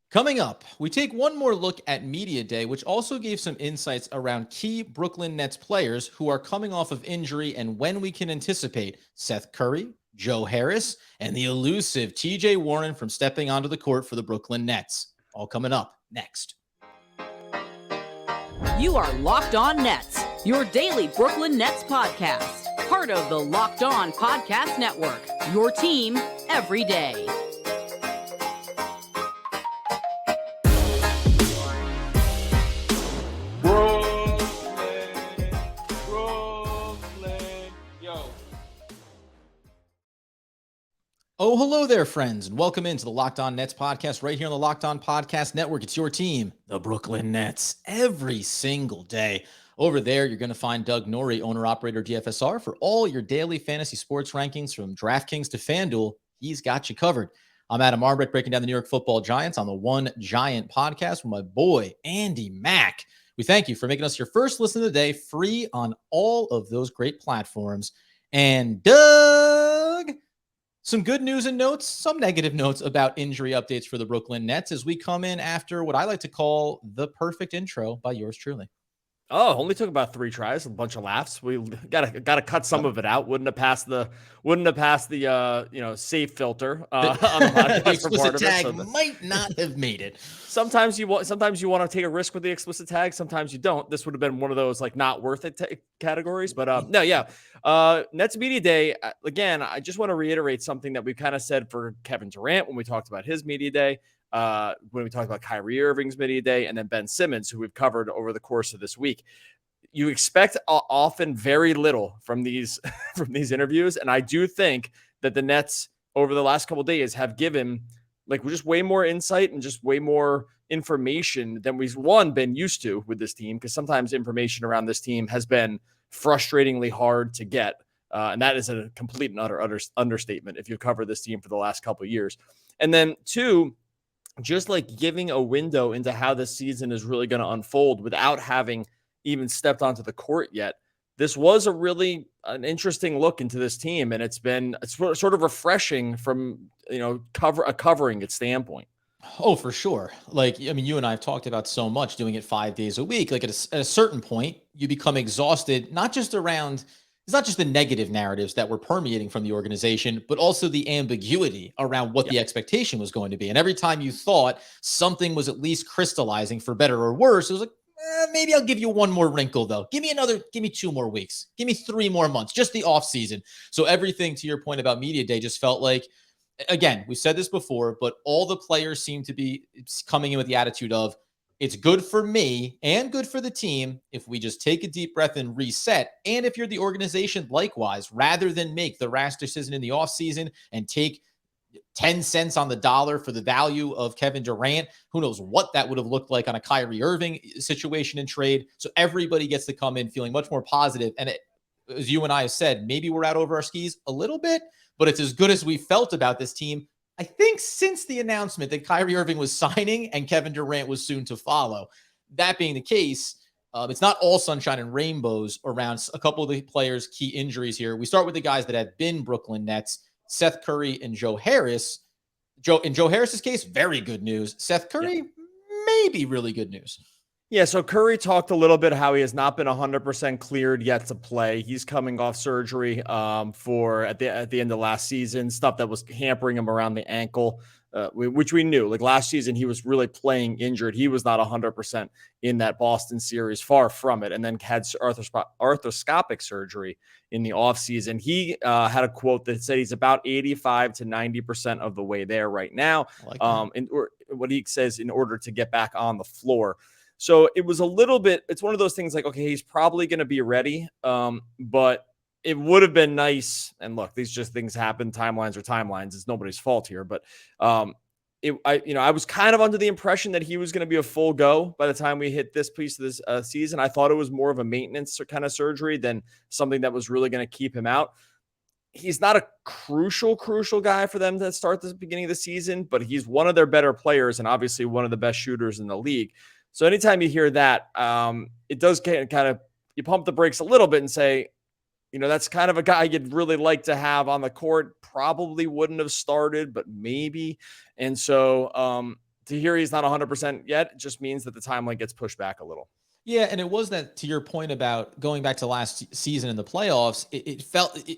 Coming up, we take one more look at Media Day, which also gave some insights around key Brooklyn Nets players who are coming off of injury and when we can anticipate Seth Curry, Joe Harris, and the elusive TJ Warren from stepping onto the court for the Brooklyn Nets. All coming up next. You are Locked On Nets, your daily Brooklyn Nets podcast. Part of the Locked On Podcast Network, your team every day. Oh, hello there, friends, and welcome into the Locked On Nets podcast right here on the Locked On Podcast Network. It's your team, the Brooklyn Nets, every single day. Over there, you're going to find Doug Norrie, owner-operator DFSR, for all your daily fantasy sports rankings from DraftKings to FanDuel. He's got you covered. I'm Adam Arbrecht, breaking down the New York Football Giants on the One Giant podcast with my boy, Andy Mack. We thank you for making us your first listen of the day, free on all of those great platforms. And Doug, some good news and notes, some negative notes about injury updates for the Brooklyn Nets as we come in after what I like to call the perfect intro by yours truly. Oh, only took about 3 tries, a bunch of laughs. We gotta cut some of it out. Wouldn't have passed the safe filter on the podcast the for part explicit of tag it. So might not have made it. Sometimes you want to take a risk with the explicit tag. Sometimes you don't. This would have been one of those like not worth it categories. But no, yeah. Nets Media Day again. I just want to reiterate something that we kind of said for Kevin Durant when we talked about his media day. When we talked about Kyrie Irving's media day, and then Ben Simmons, who we've covered over the course of this week. You expect often very little from these from these interviews, and I do think that the Nets over the last couple of days have given just way more insight and just way more information than we've been used to with this team, because sometimes information around this team has been frustratingly hard to get, and that is a complete and utter understatement if you cover this team for the last couple of years. And then 2, just like giving a window into how this season is really going to unfold without having even stepped onto the court yet. This was an interesting look into this team, and it's sort of refreshing from, covering its standpoint. Oh, for sure. You and I have talked about so much doing it 5 days a week. At a certain point, you become exhausted, it's not just the negative narratives that were permeating from the organization, but also the ambiguity around what the expectation was going to be. And every time you thought something was at least crystallizing for better or worse, it was like, maybe I'll give you one more wrinkle, though. Give me 2 more weeks. Give me 3 more months, just the off season. So everything, to your point about Media Day, just felt like, again, we've said this before, but all the players seem to be coming in with the attitude of, it's good for me and good for the team if we just take a deep breath and reset. And if you're the organization, likewise, rather than make the rash decision in the offseason and take 10 cents on the dollar for the value of Kevin Durant, who knows what that would have looked like on a Kyrie Irving situation in trade. So everybody gets to come in feeling much more positive. And as you and I have said, maybe we're out over our skis a little bit, but it's as good as we felt about this team, I think, since the announcement that Kyrie Irving was signing and Kevin Durant was soon to follow. That being the case, it's not all sunshine and rainbows around a couple of the players' key injuries here. We start with the guys that have been Brooklyn Nets, Seth Curry and Joe Harris. In Joe Harris's case, very good news. Seth Curry, maybe really good news. Yeah, so Curry talked a little bit how he has not been 100% cleared yet to play. He's coming off surgery for at the end of last season, stuff that was hampering him around the ankle, which we knew. Like last season, he was really playing injured. He was not 100% in that Boston series, far from it, and then had arthroscopic surgery in the offseason. He had a quote that said he's about 85 to 90% of the way there right now. What he says, in order to get back on the floor. So it was it's one of those things like, okay, he's probably going to be ready. But it would have been nice. And look, these just things happen. Timelines are timelines. It's nobody's fault here. But I was kind of under the impression that he was going to be a full go by the time we hit this piece of this season. I thought it was more of a maintenance kind of surgery than something that was really going to keep him out. He's not a crucial guy for them to start the beginning of the season, but he's one of their better players and obviously one of the best shooters in the league. So anytime you hear that, it does kind of, you pump the brakes a little bit and say, that's kind of a guy you'd really like to have on the court. Probably wouldn't have started, but maybe. And so to hear he's not 100% yet, it just means that the timeline gets pushed back a little. Yeah, and it was that, to your point about going back to last season in the playoffs,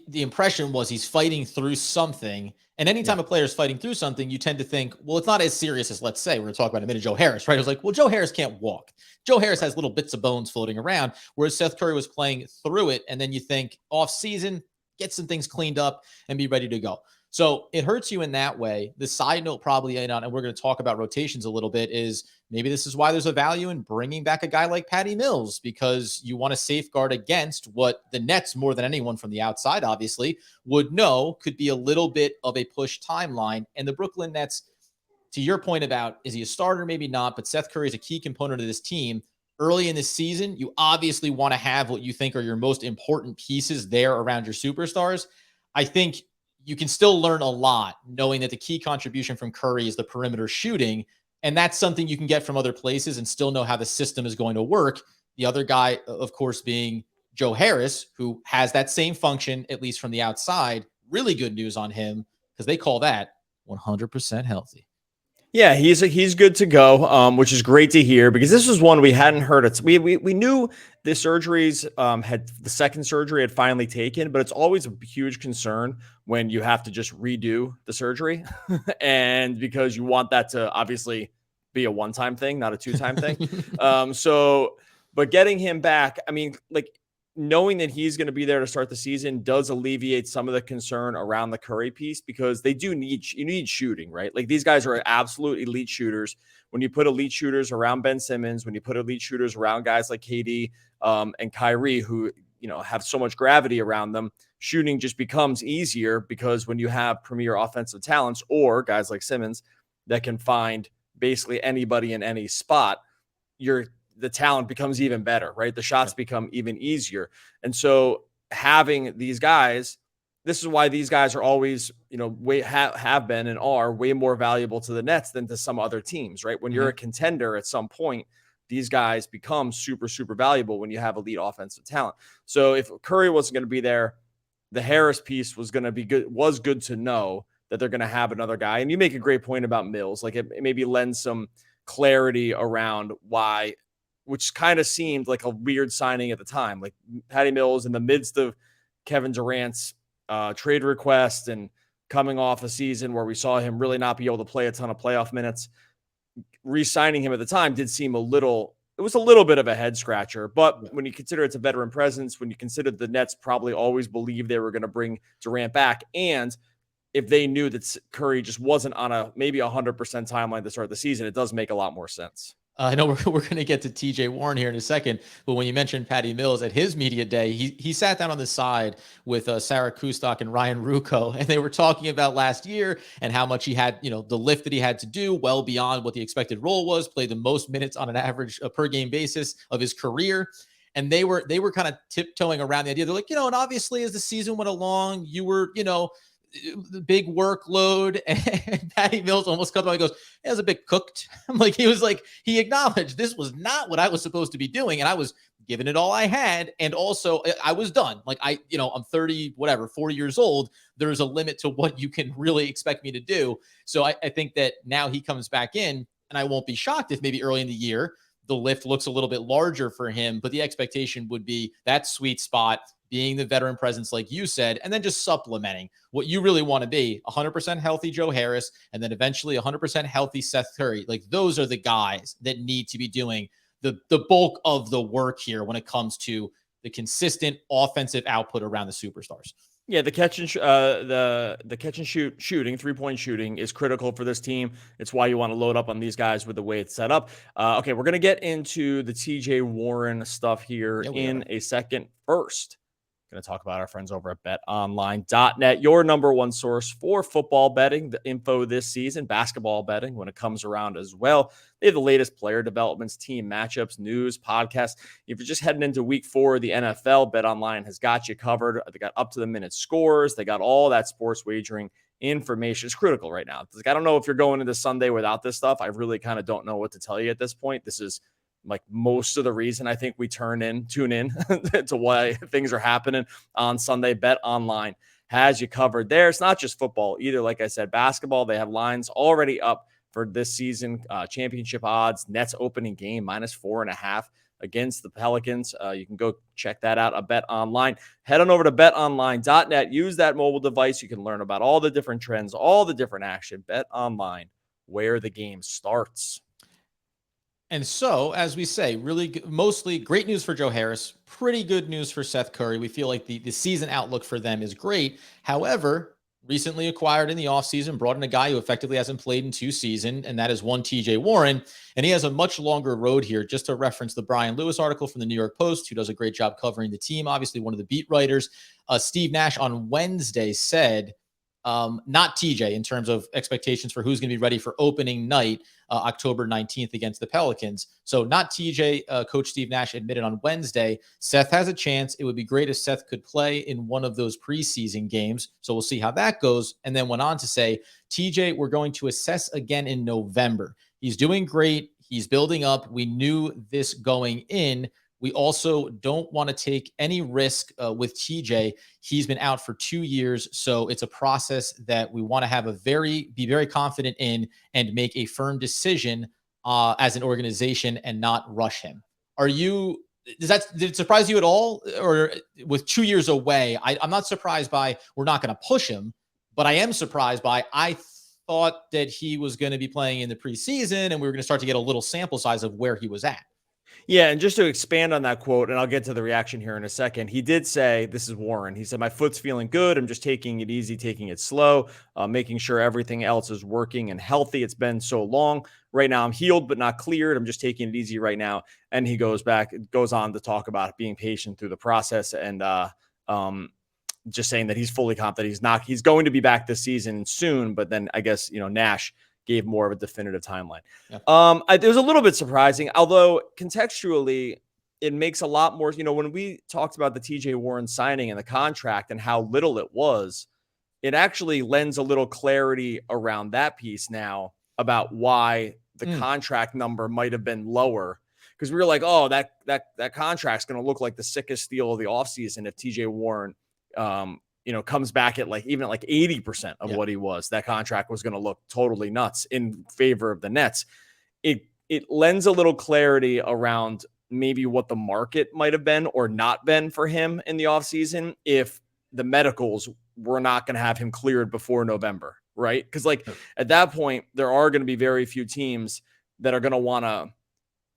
the impression was he's fighting through something. And anytime a player is fighting through something, you tend to think, well, it's not as serious as, let's say, we're going to talk about in a minute, Joe Harris, right? It was like, well, Joe Harris can't walk. Joe Harris has little bits of bones floating around, whereas Seth Curry was playing through it. And then you think off season, get some things cleaned up and be ready to go. So it hurts you in that way. The side note probably, and we're going to talk about rotations a little bit, is maybe this is why there's a value in bringing back a guy like Patty Mills, because you want to safeguard against what the Nets, more than anyone from the outside, obviously, would know could be a little bit of a push timeline. And the Brooklyn Nets, to your point about, is he a starter? Maybe not, but Seth Curry is a key component of this team. Early in this season, you obviously want to have what you think are your most important pieces there around your superstars. I think you can still learn a lot knowing that the key contribution from Curry is the perimeter shooting. And that's something you can get from other places and still know how the system is going to work. The other guy, of course, being Joe Harris, who has that same function, at least from the outside. Really good news on him, because they call that 100% healthy. Yeah, he's good to go, which is great to hear, because this was one we hadn't heard. We knew the surgeries had the second surgery had finally taken, but it's always a huge concern when you have to just redo the surgery, and because you want that to obviously be a one-time thing, not a two-time thing. But getting him back, I mean, like, knowing that he's going to be there to start the season does alleviate some of the concern around the Curry piece, because you need shooting, right? Like, these guys are absolute elite shooters. When you put elite shooters around Ben Simmons, when you put elite shooters around guys like KD and Kyrie, who, have so much gravity around them, shooting just becomes easier, because when you have premier offensive talents or guys like Simmons that can find basically anybody in any spot, the talent becomes even better, right? The shots become even easier. And so having these guys, this is why these guys are always, have been and are way more valuable to the Nets than to some other teams, right? When you're a contender at some point, these guys become super, super valuable when you have elite offensive talent. So if Curry wasn't going to be there, the Harris piece was going to be good, was good to know that they're going to have another guy. And you make a great point about Mills. Like, it maybe lends some clarity around why, which kind of seemed like a weird signing at the time. Like, Patty Mills in the midst of Kevin Durant's trade request and coming off a season where we saw him really not be able to play a ton of playoff minutes, re-signing him at the time did seem a little bit of a head scratcher. But when you consider it's a veteran presence, when you consider the Nets probably always believed they were going to bring Durant back, and if they knew that Curry just wasn't on maybe 100% timeline to start the season, it does make a lot more sense. I know we're going to get to TJ Warren here in a second, but when you mentioned Patty Mills at his media day, he sat down on the side with Sarah Kustok and Ryan Rucco, and they were talking about last year and how much he had, the lift that he had to do well beyond what the expected role was, played the most minutes on an average per game basis of his career. And they were kind of tiptoeing around the idea. They're like, and obviously as the season went along, you were, the big workload, and Patty Mills almost comes out and goes, it was a bit cooked. He acknowledged this was not what I was supposed to be doing, and I was giving it all I had, and also I was done. I'm 30, 40 years old. There's a limit to what you can really expect me to do. So I think that now he comes back in, and I won't be shocked if maybe early in the year the lift looks a little bit larger for him, but the expectation would be that sweet spot, being the veteran presence, like you said, and then just supplementing what you really want to be, 100% healthy Joe Harris, and then eventually 100% healthy Seth Curry. Like, those are the guys that need to be doing the bulk of the work here when it comes to the consistent offensive output around the superstars. Yeah, the catch and the catch and shoot shooting, 3-point shooting is critical for this team. It's why you want to load up on these guys with the way it's set up. Okay, we're gonna get into the TJ Warren stuff here in a second. First, going to talk about our friends over at betonline.net, your number one source for football betting, the info this season, basketball betting when it comes around as well. They have the latest player developments, team matchups, news, podcasts. If you're just heading into week 4 of the NFL, BetOnline has got you covered. They got up to the minute scores. They got all that sports wagering information. It's critical right now. I don't know if you're going into Sunday without this stuff. I really kind of don't know what to tell you at this point. This is like most of the reason I think we tune in to why things are happening on Sunday. BetOnline has you covered there. It's not just football either. Like I said, basketball, they have lines already up for this season. Championship odds, Nets opening game -4.5 against the Pelicans. You can go check that out at Bet Online. Head on over to betonline.net. Use that mobile device. You can learn about all the different trends, all the different action. Bet Online, where the game starts. And so, as we say, really mostly great news for Joe Harris, pretty good news for Seth Curry. We feel like the season outlook for them is great. However, recently acquired in the offseason, brought in a guy who effectively hasn't played in 2 seasons, and that is one TJ Warren. And he has a much longer road here. Just to reference the Brian Lewis article from the New York Post, who does a great job covering the team, obviously one of the beat writers. Steve Nash on Wednesday said, not TJ in terms of expectations for who's going to be ready for opening night, October 19th against the Pelicans. So not TJ. Coach Steve Nash admitted on Wednesday, Seth has a chance. It would be great if Seth could play in one of those preseason games. So we'll see how that goes. And then went on to say, TJ, we're going to assess again in November. He's doing great. He's building up. We knew this going in. We also don't want to take any risk with TJ. He's been out for 2 years, so it's a process that we want to be very confident in and make a firm decision as an organization and not rush him. Did it surprise you at all? Or with 2 years away, I'm not surprised by we're not going to push him, but I am surprised by I thought that he was going to be playing in the preseason and we were going to start to get a little sample size of where he was at. Yeah, and just to expand on that quote, and I'll get to the reaction here in a second, he did say, this is Warren, he said, my foot's feeling good. I'm just taking it easy, taking it slow, making sure everything else is working and healthy. It's been so long. Right now I'm healed but not cleared. I'm just taking it easy right now. And he goes on to talk about being patient through the process and just saying that he's fully confident he's going to be back this season soon. But then I guess, Nash gave more of a definitive timeline. Yeah. It was a little bit surprising, although contextually it makes a lot more, when we talked about the TJ Warren signing and the contract and how little it was, it actually lends a little clarity around that piece now about why the contract number might have been lower. Because we were like, oh, that contract's going to look like the sickest steal of the offseason if TJ Warren, comes back at even 80% of what he was. That contract was going to look totally nuts in favor of the Nets. It lends a little clarity around maybe what the market might have been or not been for him in the offseason if the medicals were not going to have him cleared before November, right? Because at that point, there are going to be very few teams that are going to want to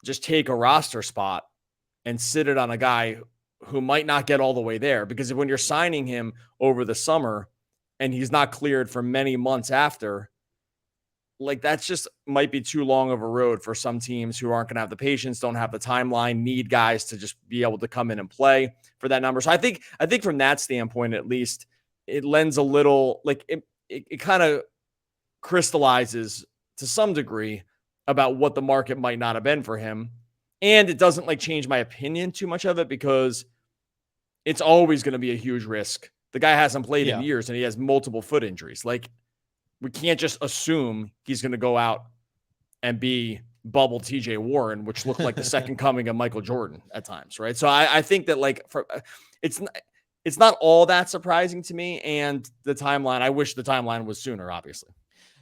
just take a roster spot and sit it on a guy who might not get all the way there, because when you're signing him over the summer and he's not cleared for many months after, that's just might be too long of a road for some teams who aren't going to have the patience, don't have the timeline, need guys to just be able to come in and play for that number. So I think from that standpoint, at least it lends a little, it kind of crystallizes to some degree about what the market might not have been for him. And it doesn't change my opinion too much of it, because it's always going to be a huge risk. The guy hasn't played in years and he has multiple foot injuries. We can't just assume he's going to go out and be bubble TJ Warren, which looked like the second coming of Michael Jordan at times. Right. So I think that it's not all that surprising to me. And the timeline, I wish the timeline was sooner, obviously.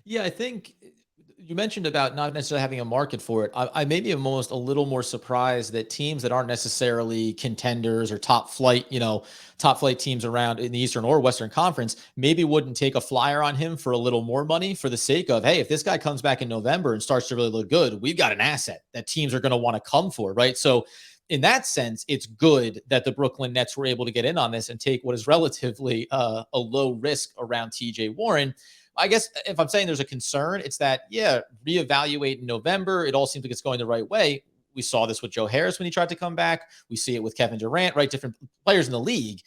Yeah. I think you mentioned about not necessarily having a market for it. I maybe am almost a little more surprised that teams that aren't necessarily contenders or top flight teams around in the Eastern or Western Conference maybe wouldn't take a flyer on him for a little more money for the sake of, hey, if this guy comes back in November and starts to really look good, we've got an asset that teams are going to want to come for, right? So in that sense, it's good that the Brooklyn Nets were able to get in on this and take what is relatively a low risk around TJ Warren. I guess if I'm saying there's a concern, it's that, reevaluate in November. It all seems like it's going the right way. We saw this with Joe Harris when he tried to come back. We see it with Kevin Durant, right? Different players in the league.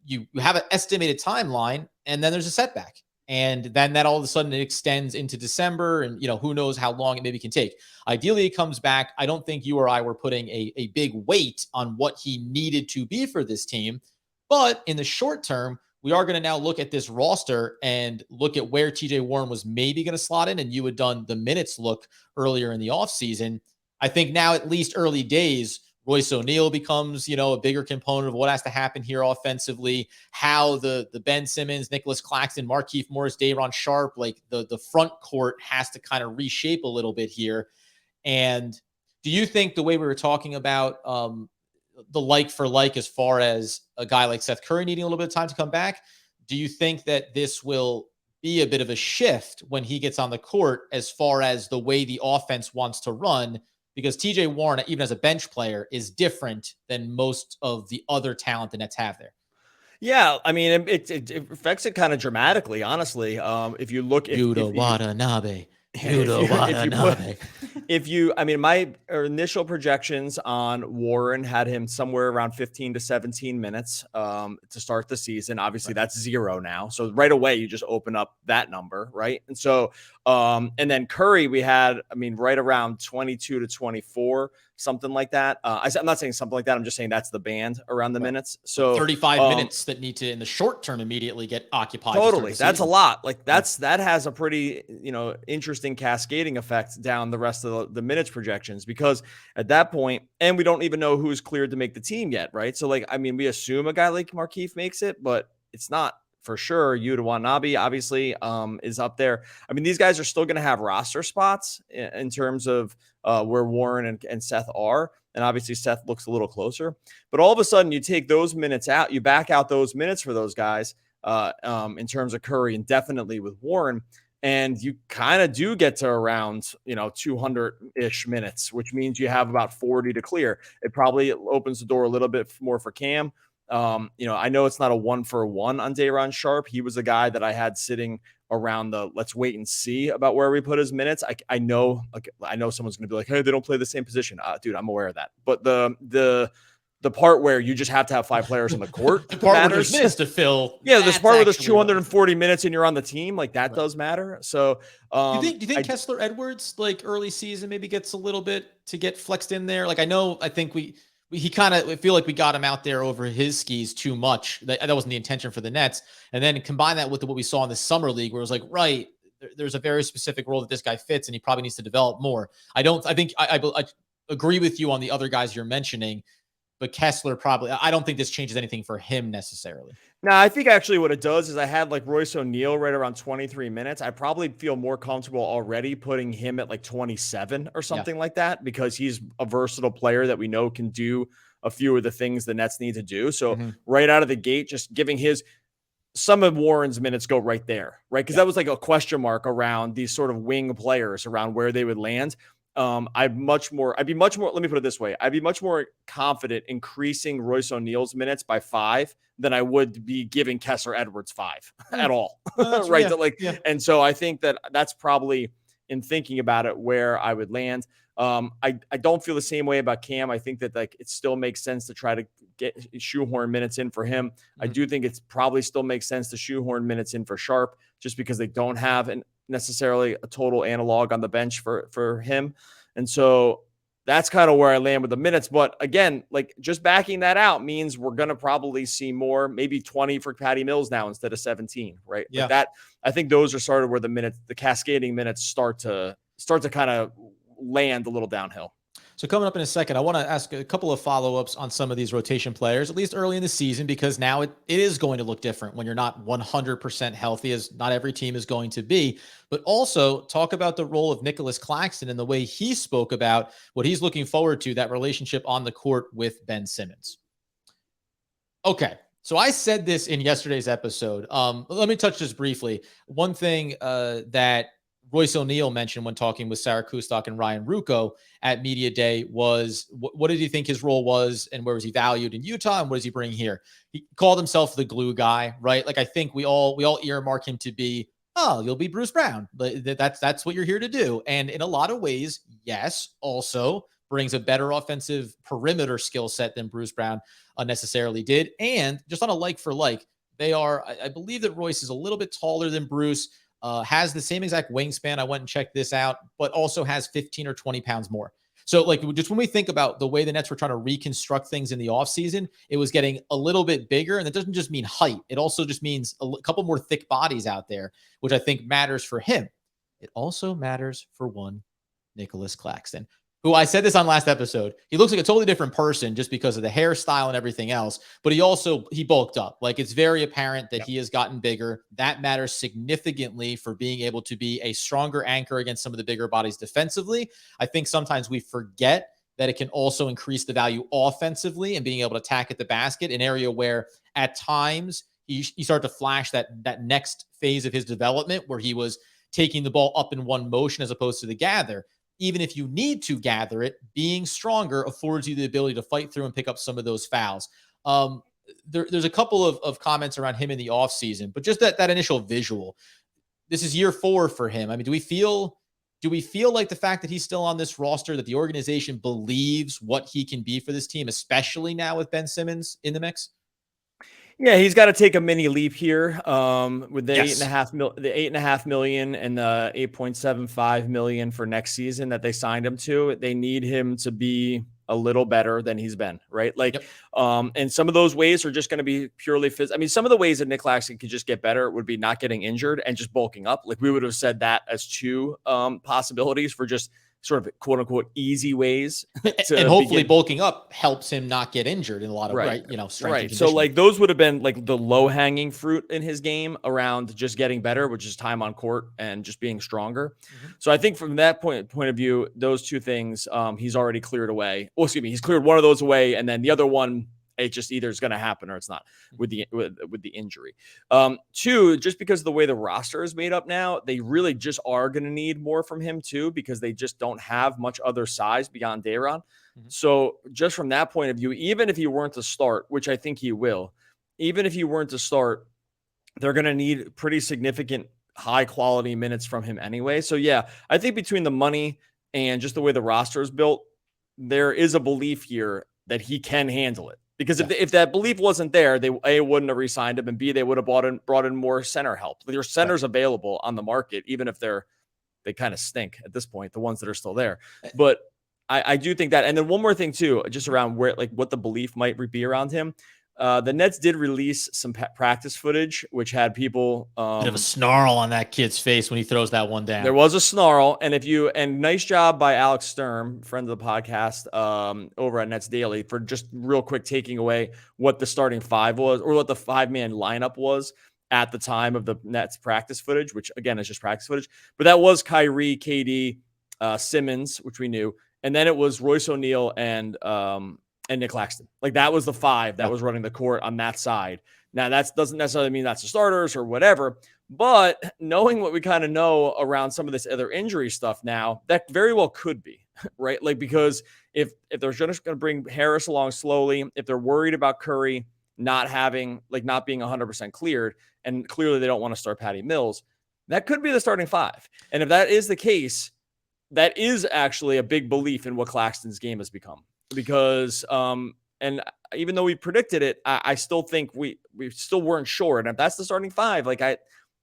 You have an estimated timeline, and then there's a setback. And then that all of a sudden it extends into December, and who knows how long it maybe can take. Ideally, it comes back. I don't think you or I were putting a big weight on what he needed to be for this team. But in the short term, we are going to now look at this roster and look at where TJ Warren was maybe going to slot in. And you had done the minutes look earlier in the offseason. I think now, at least early days, Royce O'Neal becomes, a bigger component of what has to happen here offensively, how the Ben Simmons, Nic Claxton, Markieff Morris, Day'Ron Sharpe, like the front court has to kind of reshape a little bit here. And do you think the way we were talking about the like for like, as far as a guy like Seth Curry needing a little bit of time to come back, do you think that this will be a bit of a shift when he gets on the court as far as the way the offense wants to run? Because TJ Warren, even as a bench player, is different than most of the other talent the Nets have there. Yeah, I mean, it affects it kind of dramatically, honestly. If you look, Yuta Watanabe. I mean, my initial projections on Warren had him somewhere around 15 to 17 minutes to start the season. Obviously, that's 0 now. So right away, you just open up that number, right? And so, and then Curry, we had, right around 22 to 24, something like that. I'm not saying something like that. I'm just saying that's the band around the minutes. So 35 minutes that need to, in the short term, immediately get occupied. Totally. That's a lot. Like that has a pretty, interesting cascading effect down the rest of the minutes projections, because at that point, and we don't even know who's cleared to make the team yet. Right. So we assume a guy like Markieff makes it, but it's not for sure. Yuta Watanabe obviously is up there. These guys are still going to have roster spots in terms of where Warren and Seth are. And obviously Seth looks a little closer, but all of a sudden you take those minutes out, you back out those minutes for those guys in terms of Curry and definitely with Warren. And you kind of do get to around, 200-ish minutes, which means you have about 40 to clear. It probably opens the door a little bit more for Cam. I know it's not a 1-for-1 on Day'Ron Sharpe. He was a guy that I had sitting around the let's wait and see about where we put his minutes. I know someone's going to be like, hey, they don't play the same position. Dude, I'm aware of that. But the part where you just have to have 5 players on the court, the part where there's minutes to fill. Yeah, this part where there's 240 minutes and you're on the team, like that does matter. So, do you think Kessler Edwards, like early season, maybe gets a little bit to get flexed in there? Like I think he kind of feel like we got him out there over his skis too much. That wasn't the intention for the Nets. And then combine that with what we saw in the summer league, where it was like, right, there's a very specific role that this guy fits, and he probably needs to develop more. I agree with you on the other guys you're mentioning. But Kessler I don't think this changes anything for him necessarily. No, I think actually what it does is I had like Royce O'Neal right around 23 minutes. I probably feel more comfortable already putting him at like 27 or something like that, because he's a versatile player that we know can do a few of the things the Nets need to do. So right out of the gate, just giving some of Warren's minutes go right there, right? Because that was like a question mark around these sort of wing players, around where they would land. Let me put it this way. I'd be much more confident increasing Royce O'Neal's minutes by 5 than I would be giving Kessler Edwards 5 at all. Right. And so I think that's probably, in thinking about it, where I would land. I don't feel the same way about Cam. I think that it still makes sense to try to get shoehorn minutes in for him. I do think it's probably still makes sense to shoehorn minutes in for Sharpe, just because they don't have necessarily a total analog on the bench for him. And so that's kind of where I land with the minutes. But again, just backing that out means we're going to probably see more, maybe 20 for Patty Mills now instead of 17, right? Yeah. I think those are sort of where the cascading minutes start to kind of land a little downhill. So coming up in a second, I want to ask a couple of follow-ups on some of these rotation players, at least early in the season, because now it is going to look different when you're not 100% healthy, as not every team is going to be. But also talk about the role of Nic Claxton and the way he spoke about what he's looking forward to, that relationship on the court with Ben Simmons. Okay, so I said this in yesterday's episode. Let me touch this briefly. One thing that Royce O'Neal mentioned when talking with Sarah Kustok and Ryan Ruocco at Media Day was, what did he think his role was, and where was he valued in Utah, and what does he bring here? He called himself the glue guy, right? Like, I think we all earmark him to be, you'll be Bruce Brown. That's what you're here to do. And in a lot of ways, yes, also brings a better offensive perimeter skill set than Bruce Brown necessarily did. And just on a like for like, I believe that Royce is a little bit taller than Bruce, has the same exact wingspan. I went and checked this out, but also has 15 or 20 pounds more. So just when we think about the way the Nets were trying to reconstruct things in the offseason, it was getting a little bit bigger. And that doesn't just mean height. It also just means a couple more thick bodies out there, which I think matters for him. It also matters for one Nic Claxton. who I said this on last episode, he looks like a totally different person just because of the hairstyle and everything else. But he bulked up. Like, it's very apparent that he has gotten bigger. That matters significantly for being able to be a stronger anchor against some of the bigger bodies defensively. I think sometimes we forget that it can also increase the value offensively and being able to attack at the basket, an area where at times he started to flash that next phase of his development where he was taking the ball up in one motion as opposed to the gather. Even if you need to gather it, being stronger affords you the ability to fight through and pick up some of those fouls. There's a couple of comments around him in the offseason, but just that initial visual. This is year 4 for him. I mean, do we feel like the fact that he's still on this roster, that the organization believes what he can be for this team, especially now with Ben Simmons in the mix? Yeah, he's got to take a mini leap here with the $8.5 million and the $8.75 million for next season that they signed him to. They need him to be a little better than he's been, right? Like, and some of those ways are just going to be purely physical. I mean, some of the ways that Nic Claxton could just get better would be not getting injured and just bulking up. Like, we would have said that as 2 possibilities for just sort of quote unquote easy ways and hopefully bulking up helps him not get injured in a lot of strength and conditioning. So like those would have been like the low hanging fruit in his game around just getting better, which is time on court and just being stronger. So I think from that point of view, those 2 things he's already cleared away. Well, excuse me, he's cleared one of those away, and then the other one, it just either is going to happen or it's not with the injury. 2, just because of the way the roster is made up now, they really just are going to need more from him too, because they just don't have much other size beyond Day'Ron. So just from that point of view, even if he weren't to start, which I think he will, even if he weren't to start, they're going to need pretty significant high quality minutes from him anyway. So yeah, I think between the money and just the way the roster is built, there is a belief here that he can handle it. Because if that belief wasn't there, they A, wouldn't have re-signed him, and B, they would have brought in more center help. There's centers available on the market, even if they kind of stink at this point, the ones that are still there. But I do think that. And then one more thing too, just around what the belief might be around him. The Nets did release some practice footage, which had people bit of a snarl on that kid's face when he throws that one down. There was a snarl, and nice job by Alex Sturm, friend of the podcast, over at Nets Daily, for just real quick taking away what the starting 5 was, or what the 5-man lineup was at the time of the Nets practice footage, which again is just practice footage. But that was Kyrie, KD, Simmons, which we knew, and then it was Royce O'Neal and Nic Claxton. Like, that was the 5 that was running the court on that side. Now, that doesn't necessarily mean that's the starters or whatever, but knowing what we kind of know around some of this other injury stuff now, that very well could be, right? Like, because if they're just going to bring Harris along slowly, if they're worried about Curry not being 100% cleared, and clearly they don't want to start Patty Mills, that could be the starting 5. And if that is the case, that is actually a big belief in what Claxton's game has become. Because and even though we predicted it, I still think we still weren't sure. And if that's the starting 5,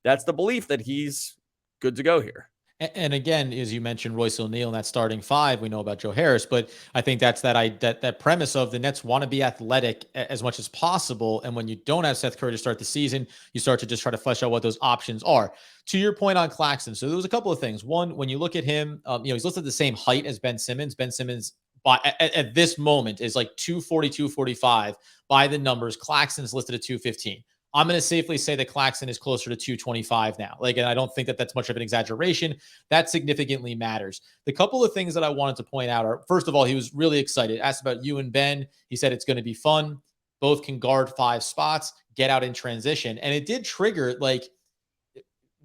that's the belief that he's good to go here. And again, as you mentioned, Royce O'Neal in that starting 5, we know about Joe Harris, but I think that's that premise of the Nets want to be athletic as much as possible. And when you don't have Seth Curry to start the season, you start to just try to flesh out what those options are. To your point on Claxton, so there was a couple of things. One, when you look at him, he's listed the same height as Ben Simmons. Ben Simmons, at this moment, is like 240, 245 by the numbers. Claxton's listed at 215. I'm going to safely say that Claxton is closer to 225 now. And I don't think that that's much of an exaggeration. That significantly matters. The couple of things that I wanted to point out are, first of all, he was really excited. Asked about you and Ben. He said it's going to be fun. Both can guard 5 spots, get out in transition. And it did trigger,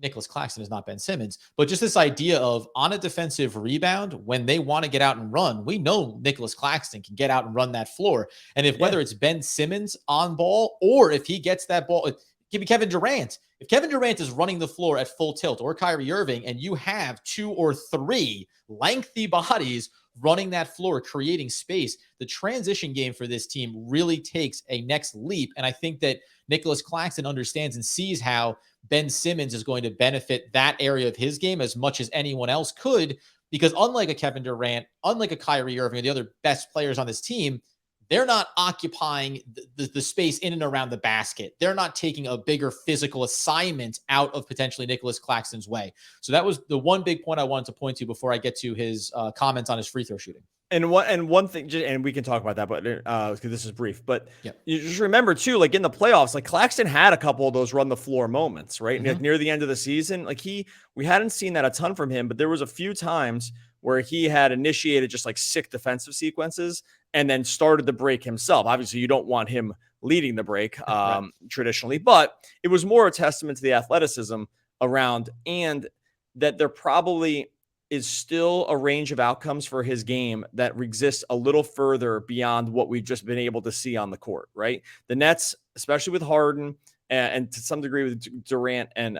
Nic Claxton is not Ben Simmons, but just this idea of, on a defensive rebound, when they want to get out and run, we know Nic Claxton can get out and run that floor. And whether it's Ben Simmons on ball, or if he gets that ball, give me Kevin Durant. If Kevin Durant is running the floor at full tilt, or Kyrie Irving, and you have 2 or 3 lengthy bodies running that floor, creating space, the transition game for this team really takes a next leap. And I think that Nic Claxton understands and sees how Ben Simmons is going to benefit that area of his game as much as anyone else could, because unlike a Kevin Durant, unlike a Kyrie Irving, or the other best players on this team, they're not occupying the space in and around the basket. They're not taking a bigger physical assignment out of potentially Nic Claxton's way. So that was the one big point I wanted to point to before I get to his comments on his free throw shooting. And one thing, and we can talk about that, but because this is brief, but yep. You just remember too, like in the playoffs, like Claxton had a couple of those run the floor moments, right? Mm-hmm. Near the end of the season, like we hadn't seen that a ton from him, but there was a few times where he had initiated just like sick defensive sequences and then started the break himself. Obviously, you don't want him leading the break right. traditionally, but it was more a testament to the athleticism around, and that there probably is still a range of outcomes for his game that exists a little further beyond what we've just been able to see on the court, right? The Nets, especially with Harden and to some degree with Durant and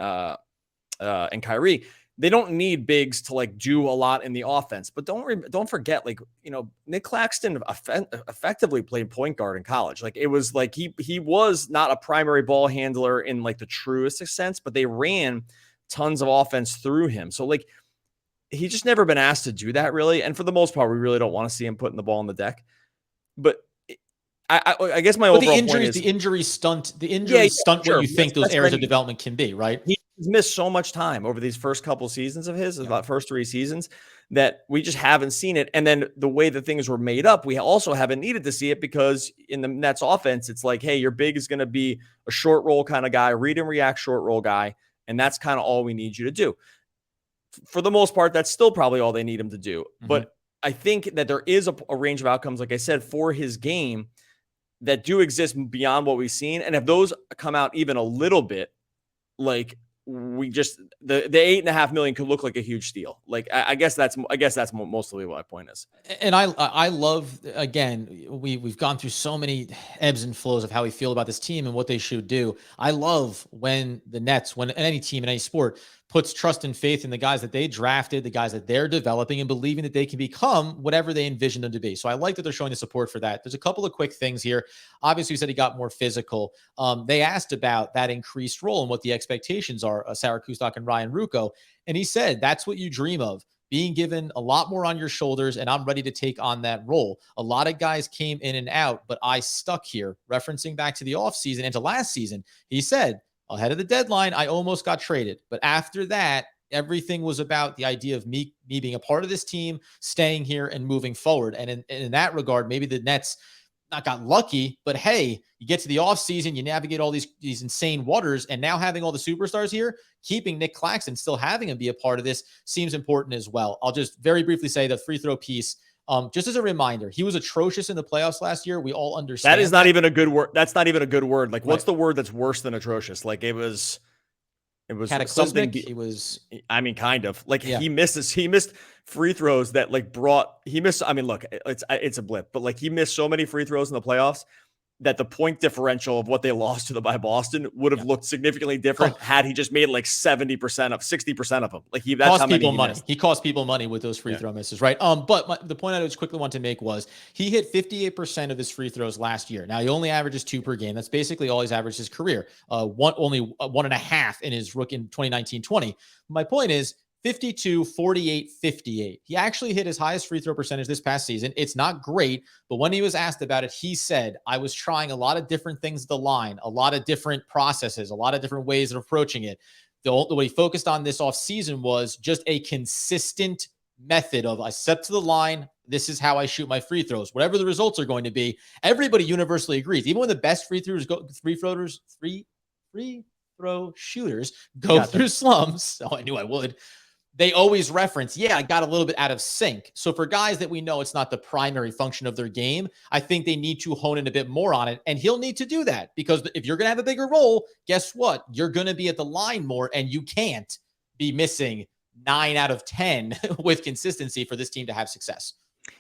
Kyrie, they don't need bigs to like do a lot in the offense. But don't forget, like, you know, Nic Claxton effectively played point guard in college. Like, it was like he was not a primary ball handler in like the truest sense, but they ran tons of offense through him. So like, he's just never been asked to do that, really. And for the most part, we really don't want to see him putting the ball on the deck. But I guess my overall point is the injuries stunt sure. What you think those areas of development can be, right? He's missed so much time over these first couple seasons of his, about first 3 seasons, that we just haven't seen it. And then the way that things were made up, we also haven't needed to see it, because in the Nets offense, it's like, hey, your big is going to be a short roll kind of guy, read and react short roll guy. And that's kind of all we need you to do. For the most part, that's still probably all they need him to do. Mm-hmm. But I think that there is a range of outcomes, like I said, for his game that do exist beyond what we've seen. And if those come out even a little bit, like we just, the $8.5 million could look like a huge steal. Like, I guess that's mostly what my point is. And I love, again, we've gone through so many ebbs and flows of how we feel about this team and what they should do. I love when the Nets, when any team in any sport puts trust and faith in the guys that they drafted, the guys that they're developing, and believing that they can become whatever they envision them to be. So I like that they're showing the support for that. There's a couple of quick things here. Obviously, you said he got more physical. They asked about that increased role and what the expectations are, Sarah Kustok and Ryan Ruocco. And he said, that's what you dream of, being given a lot more on your shoulders, and I'm ready to take on that role. A lot of guys came in and out, but I stuck here. Referencing back to the offseason and to last season, he said, ahead of the deadline, I almost got traded. But after that, everything was about the idea of me being a part of this team, staying here and moving forward. And in that regard, maybe the Nets not got lucky, but hey, you get to the offseason, you navigate all these insane waters, and now having all the superstars here, keeping Nic Claxton, still having him be a part of this seems important as well. I'll just very briefly say the free throw piece. Just as a reminder, he was atrocious in the playoffs last year. We all understand that is not even a good word. That's not even a good word. Like, what's right. the word that's worse than atrocious? Like, it was cataclysmic. It was, I mean, kind of like he missed free throws that like I mean, look, it's a blip, but like he missed so many free throws in the playoffs that the point differential of what they lost to by Boston would have looked significantly different had he just made like 60% of them. Like that's cost how many people money. He cost people money with those free throw misses, right? But the point I just quickly want to make was he hit 58% of his free throws last year. Now he only averages 2 per game. That's basically all he's averaged his career. Only 1.5 in his rookie in 2019-20. My point is, 52, 48, 58. He actually hit his highest free throw percentage this past season. It's not great, but when he was asked about it, he said, I was trying a lot of different things at the line, a lot of different processes, a lot of different ways of approaching it. The way he focused on this offseason was just a consistent method of, I step to the line, this is how I shoot my free throws. Whatever the results are going to be, everybody universally agrees. Even when the best free throw shooters go through slumps, I knew I would. They always reference, I got a little bit out of sync. So for guys that we know it's not the primary function of their game, I think they need to hone in a bit more on it. And he'll need to do that, because if you're going to have a bigger role, guess what? You're going to be at the line more, and you can't be missing 9 out of 10 with consistency for this team to have success.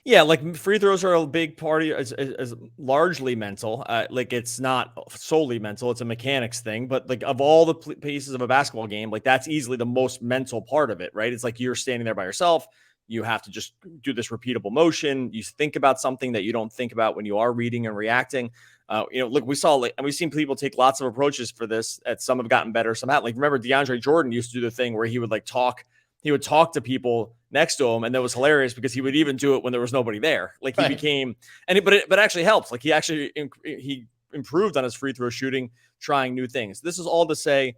Yeah, like free throws are a big part of is largely mental. Like, it's not solely mental; it's a mechanics thing. But like, of all the pieces of a basketball game, like that's easily the most mental part of it, right? It's like you're standing there by yourself. You have to just do this repeatable motion. You think about something that you don't think about when you are reading and reacting. Look, we've seen people take lots of approaches for this. Some have gotten better, some haven't. Like, remember DeAndre Jordan used to do the thing where he would like talk he would talk to people next to him, and that was hilarious because he would even do it when there was nobody there. Like he became, but it actually helps. Like he improved on his free throw shooting, trying new things. This is all to say,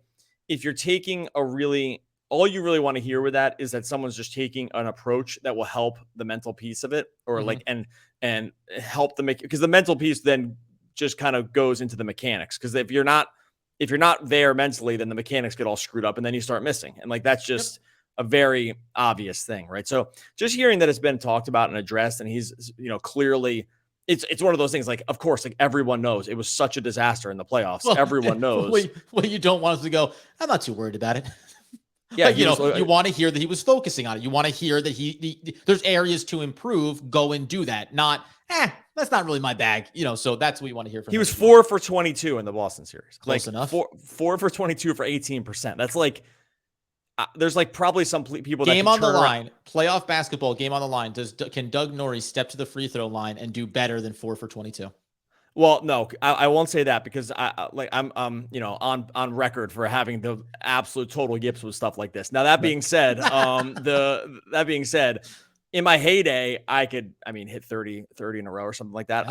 if you're taking all you really want to hear with that is that someone's just taking an approach that will help the mental piece of it, or like, and help them because the mental piece then just kind of goes into the mechanics. Because if you're not there mentally, then the mechanics get all screwed up and then you start missing. And like, that's just a very obvious thing. Right. So just hearing that it's been talked about and addressed, and he's, clearly it's one of those things, like, of course, like everyone knows it was such a disaster in the playoffs. Well, everyone knows. Well, you don't want us to go, I'm not too worried about it. Yeah, you want to hear that he was focusing on it. You want to hear that there's areas to improve. Go and do that. Not, that's not really my bag. So that's what you want to hear from him. He was 4 for 22 in the Boston series. Close enough. 4 for 22 for 18%. That's like, there's like probably some people that game on the line, playoff basketball game on the line. Can Doug Norrie step to the free throw line and do better than 4 for 22? Well, no, I won't say that because I'm on record for having the absolute total yips with stuff like this. Now that being said, in my heyday, I could hit 30 in a row or something like that.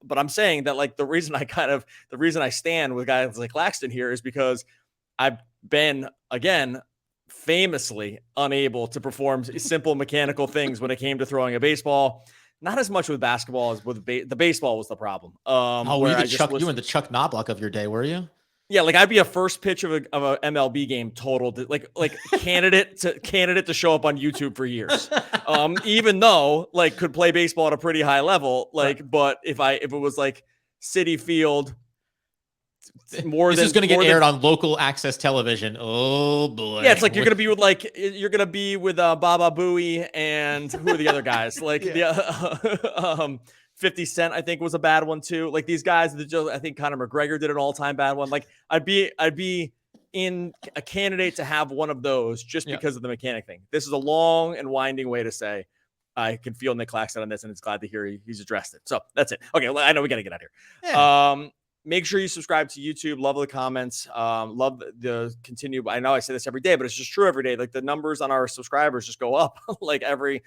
But I'm saying that, like, the reason I stand with guys like Claxton here is because I've been, again, famously unable to perform simple mechanical things when it came to throwing a baseball. Not as much with basketball as with the baseball was the problem. You were in the Chuck Knobloch of your day, were you? Yeah, like I'd be a first pitch of a MLB game totaled, like candidate to show up on YouTube for years. Even though like could play baseball at a pretty high level, like, right. But if it was like Citi Field, this is going to get aired on local access television. Oh boy. Yeah, it's like you're going to be with Baba Booey and who are the other guys? Like 50 Cent, I think, was a bad one too. Like these guys, I think Conor McGregor did an all-time bad one. Like I'd be in a candidate to have one of those just because of the mechanic thing. This is a long and winding way to say I can feel Nic Claxton on this, and it's glad to hear he's addressed it. So that's it. Okay, I know we got to get out of here. Yeah. Make sure you subscribe to YouTube. Love the comments. Love the continue. I know I say this every day, but it's just true every day. Like the numbers on our subscribers just go up. Like every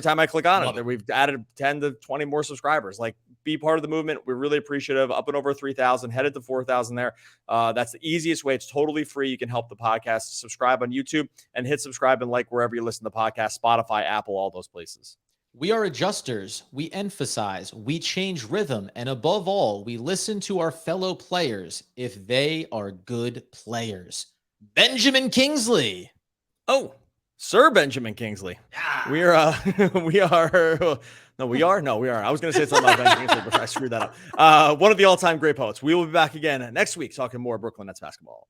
time I click on it, we've added 10 to 20 more subscribers. Like be part of the movement. We're really appreciative. Up and over 3,000, headed to 4,000 there. That's the easiest way. It's totally free. You can help the podcast. Subscribe on YouTube and hit subscribe and like wherever you listen to the podcast, Spotify, Apple, all those places. We are adjusters. We emphasize, we change rhythm, and above all, we listen to our fellow players if they are good players. Benjamin Kingsley. Oh, Sir Benjamin Kingsley. Yeah. We are. No, we are. I was going to say something about Ben Kingsley, but I screwed that up. One of the all-time great poets. We will be back again next week talking more Brooklyn Nets basketball.